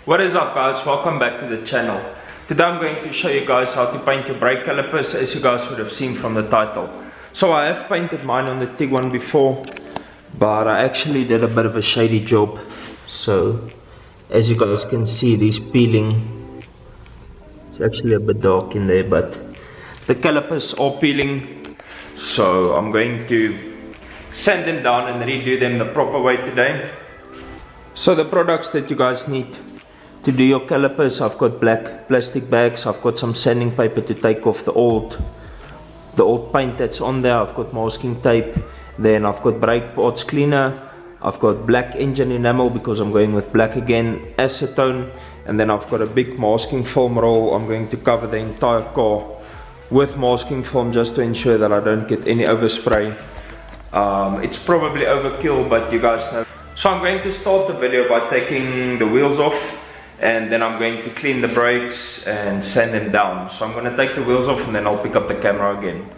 What is up, guys? Welcome back to the channel. Today I'm going to show you guys how to paint your brake calipers, as you guys would have seen from the title. So I have painted mine on the Tiguan before, but I actually did a bit of a shady job. So as you guys can see, these peeling. It's actually a bit dark in there, but the calipers are peeling. So I'm going to sand them down and redo them the proper way today. So the products that you guys need to do your calipers, I've got black plastic bags, I've got some sanding paper to take off the old paint that's on there, I've got masking tape, then I've got brake parts cleaner, I've got black engine enamel because I'm going with black again, acetone, and then I've got a big masking film roll. I'm going to cover the entire car with masking film just to ensure that I don't get any overspray. It's probably overkill, but you guys know. So I'm going to start the video by taking the wheels off, and then I'm going to clean the brakes and sand them down. So I'm going to take the wheels off and then I'll pick up the camera again.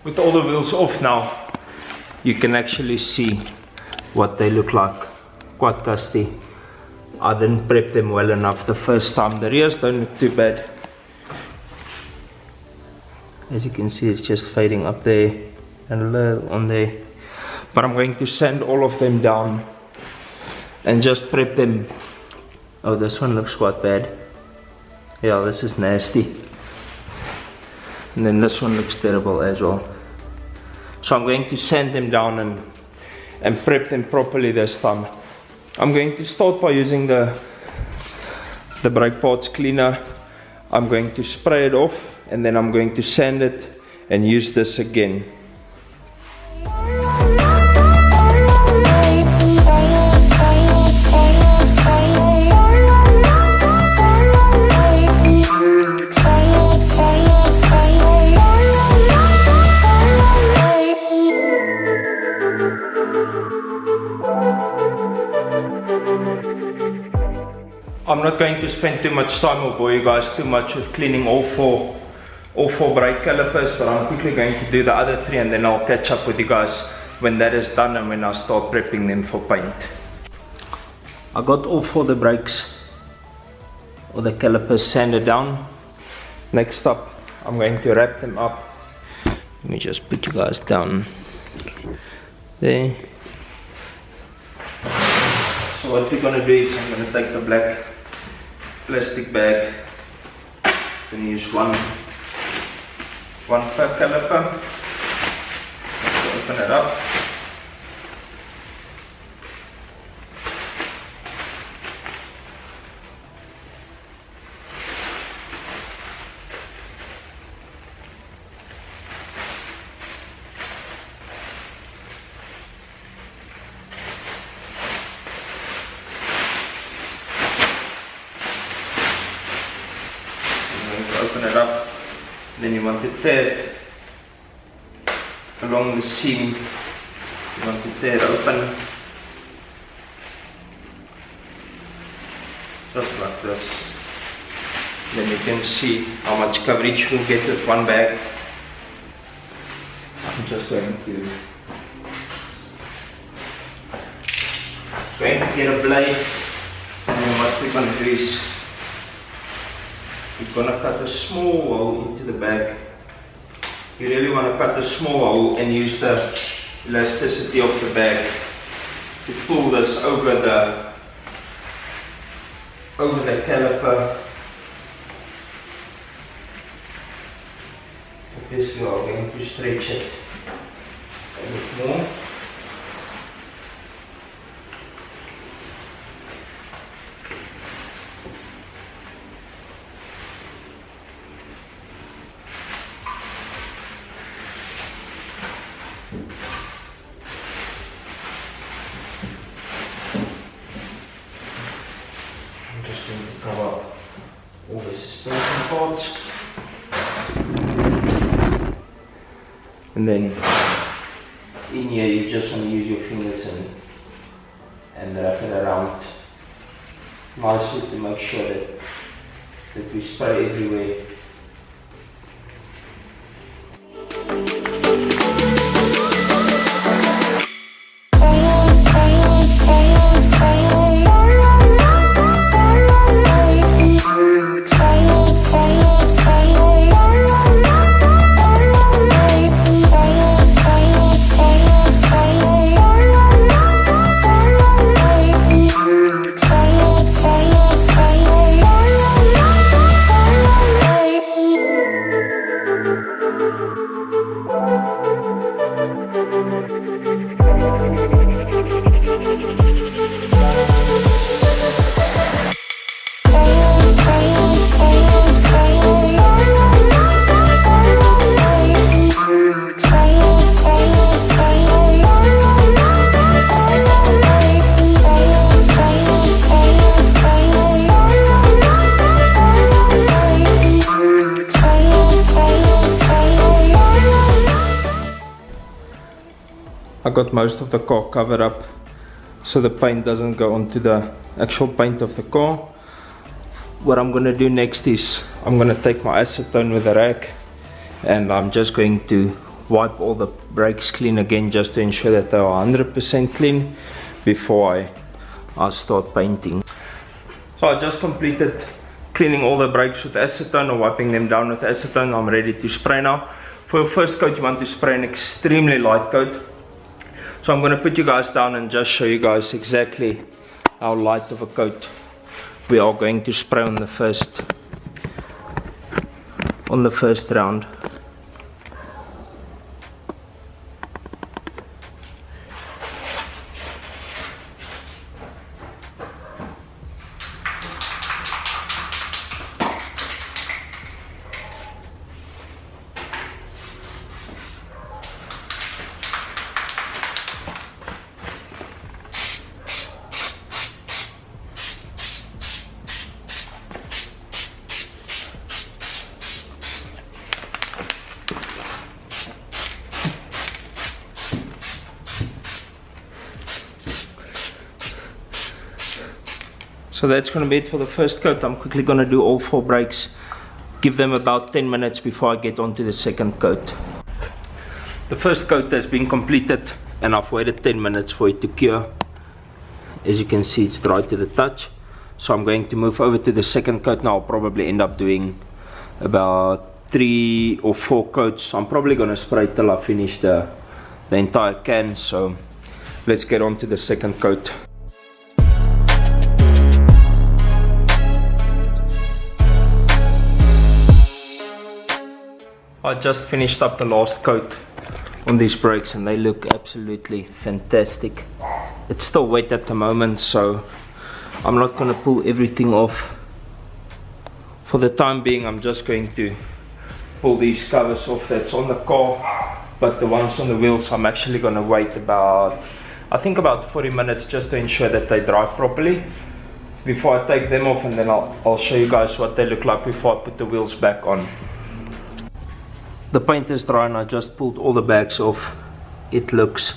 With all the wheels off now, you can actually see what they look like. Quite dusty. I didn't prep them well enough the first time. The rears don't look too bad. As you can see, it's just fading up there and a little on there. But I'm going to sand all of them down and just prep them. Oh, this one looks quite bad. Yeah, this is nasty. And then this one looks terrible as well. So I'm going to sand them down and prep them properly this time. I'm going to start by using the brake parts cleaner. I'm going to spray it off and then I'm going to sand it and use this again. I'm not going to spend too much time or bore you guys too much with cleaning all four brake calipers, but I'm quickly going to do the other three and then I'll catch up with you guys when that is done and when I start prepping them for paint. I got all four the brakes or the calipers sanded down. Next up, I'm going to wrap them up. Let me just put you guys down there. So what we're going to do is I'm going to take the black plastic bag and use one per caliper. Let's open it up. Open it up, then you want to tear it along the seam. You want to tear it open just like this. Then you can see how much coverage we'll get with one bag. I'm just going to get a blade, and then what we're going to do is you're going to cut a small hole into the bag. You really want to cut a small hole and use the elasticity of the bag to pull this over the caliper. Obviously, I'm going to stretch it a bit more. I'm just going to cover up all the suspension parts, and then in here you just want to use your fingers and wrap it around nicely to make sure that we spray everywhere. got most of the car covered up so the paint doesn't go onto the actual paint of the car. What I'm gonna do next is I'm gonna take my acetone with a rag and I'm just going to wipe all the brakes clean again, just to ensure that they are 100% clean before I start painting. So I just completed cleaning all the brakes with acetone, or wiping them down with acetone. I'm ready to spray now. For your first coat, you want to spray an extremely light coat. So I'm going to put you guys down and just show you guys exactly how light of a coat we are going to spray on the first round. So that's going to be it for the first coat. I'm quickly going to do all 4 brakes, give them about 10 minutes before I get on to the second coat. The first coat has been completed and I've waited 10 minutes for it to cure. As you can see, it's dry to the touch. So I'm going to move over to the second coat now. I'll probably end up doing about 3 or 4 coats. I'm probably going to spray till I finish the entire can. So let's get on to the second coat. I just finished up the last coat on these brakes and they look absolutely fantastic. It's still wet at the moment, so I'm not going to pull everything off. For the time being, I'm just going to pull these covers off that's on the car, but the ones on the wheels I'm actually going to wait about 40 minutes just to ensure that they dry properly before I take them off, and then I'll show you guys what they look like before I put the wheels back on. The paint is dry and I just pulled all the bags off. It looks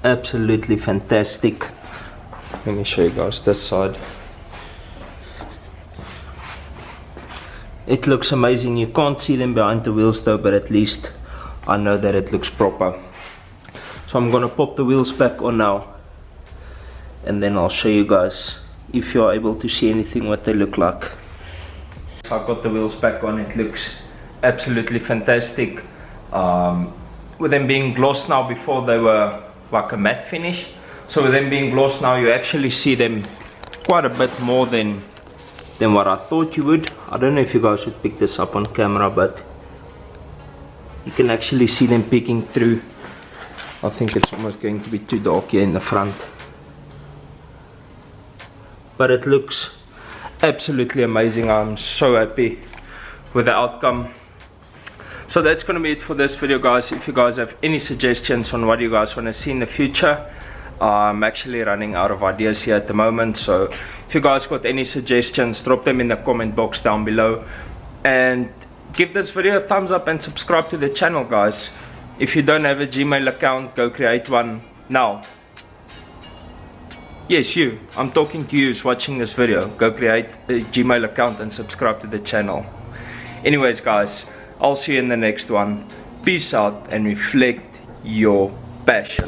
absolutely fantastic. Let me show you guys this side. It looks amazing. You can't see them behind the wheels though, but at least I know that it looks proper. So I'm gonna pop the wheels back on now and then I'll show you guys, if you're able to see anything, what they look like. So I've got the wheels back on. It looks absolutely fantastic. With them being glossed now, before they were like a matte finish, so with them being glossed now you actually see them quite a bit more than what I thought you would. I don't know if you guys would pick this up on camera, but you can actually see them peeking through. I think it's almost going to be too dark here in the front, but it looks absolutely amazing. I'm so happy with the outcome. So that's going to be it for this video, guys. If you guys have any suggestions on what you guys want to see in the future, I'm actually running out of ideas here at the moment. So if you guys got any suggestions, drop them in the comment box down below. And give this video a thumbs up and subscribe to the channel, guys. If you don't have a Gmail account, go create one now. Yes, you. I'm talking to you who's watching this video. Go create a Gmail account and subscribe to the channel. Anyways, guys, I'll see you in the next one. Peace out and reflect your passion.